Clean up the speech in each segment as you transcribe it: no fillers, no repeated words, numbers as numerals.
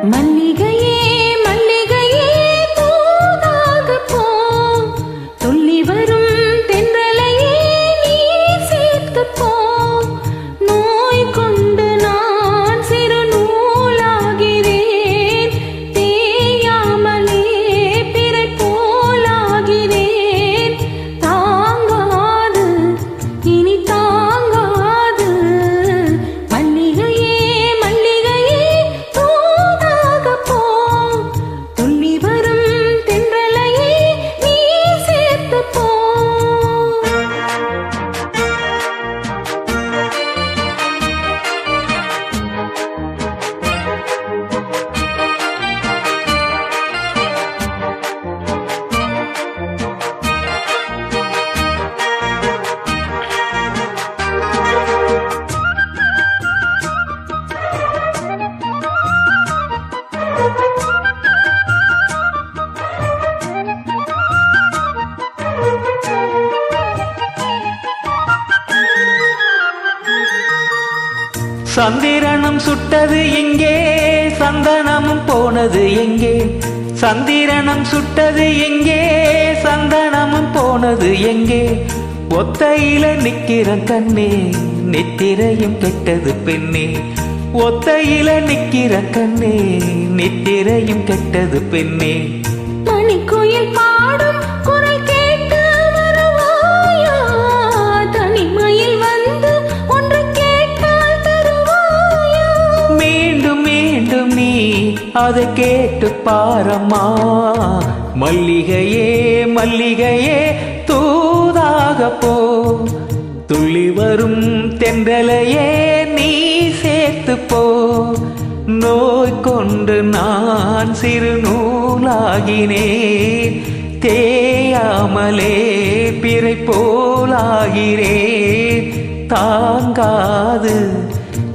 மல்லிகையே மல்லிகையே தூதாக போ, துள்ளி வரும் தென்றலையே நீ சேர்த்து போ. நோய் கொண்டு நான் சிறு நூலாகிறேன், தேயாமலே பிறை போலாகிறேன். தாங்காது இனி தாங்காது, மல்லிகையே மல்லிகையே தூதாக போ, துள்ளி வரும் தென்றலையே நீ சேர்த்து போ. சந்திரனும் சுட்டது எங்கே, சந்தனமும் போனது எங்கே? சந்திரனும் சுட்டது எங்கே, சந்தனமும் போனது எங்கே? ஒத்தையில நிக்கிற கண்ணே, நித்திரையும் கெட்டது பெண்ணே. ஒத்தையில நிக்கிற கண்ணே, நித்திரையும் கெட்டது பெண்ணே. மணிக்குயில் பாடும் குரல் கேட்டு வருவாயா, தனிமையில் வந்து ஒன்று கேட்டால் தருவாயா? மீண்டும் மீண்டும் நீ அதை கேட்டு பாரம்மா. மல்லிகையே மல்லிகையே தூதாக போ, துள்ளி வரும் தென்றலையே நீ சேர்த்து போ. நோய் கொண்டு நான் சிறு நூலாகினேன், தேயாமலே பிறை போலாகிறேன். தாங்காது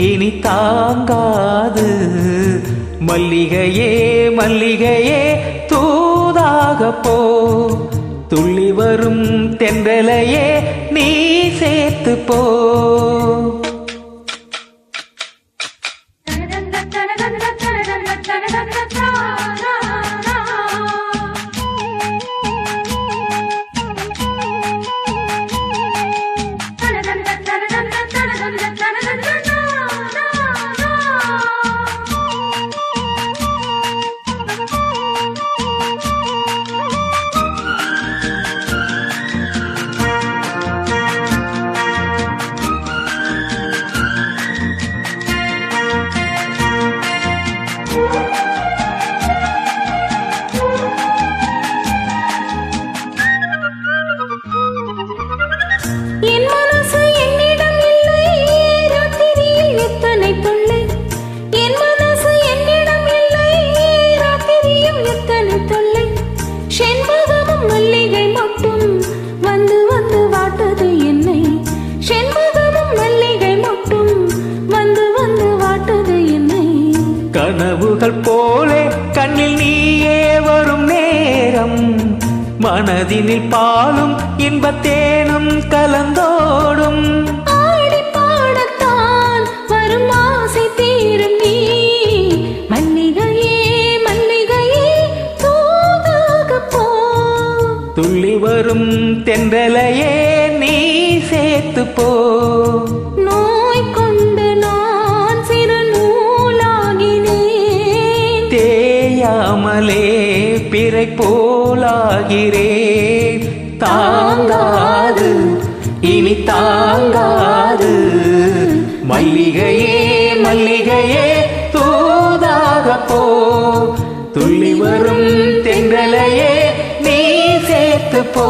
இனி தாங்காது, மல்லிகையே மல்லிகையே தூதாக போ, துள்ளி வரும் தென்றலையே நீ சேர்த்து போ. என் மனசு என்னிடம் இல்லை, ராத்திரியில் எத்தனை தொல்லை. என் மனசு என்னிடம் இல்லை, ராத்திரியும் எத்தனை தொல்லை. செண்பகமும் மல்லிகை மட்டும் வந்து வந்து வாட்டது என்னை. செண்பகமும் மல்லிகை மட்டும் வந்து வந்து வாட்டது என்னை. கனவுகள் போலே கண்ணில் நீயே வரும் நேரம், மனதினில் பாலும் இன்பத்தேனும் கலந்தோடும். ஆடி பாடத்தான் வரும் ஆசை தீரும் நீ, மல்லிகையே மல்லிகையே தூதாக போ, துள்ளி வரும் தென்றலையே நீ சேர்த்து போ. நோய் கொண்டு நான் சிறு நூலாகினேன், தேயாமலே பிறை போலாகிறேன். தாங்காது இனி தாங்காது, மல்லிகையே மல்லிகையே தூதாக போ, துள்ளி வரும் தென்றலையே நீ சேர்த்து போ.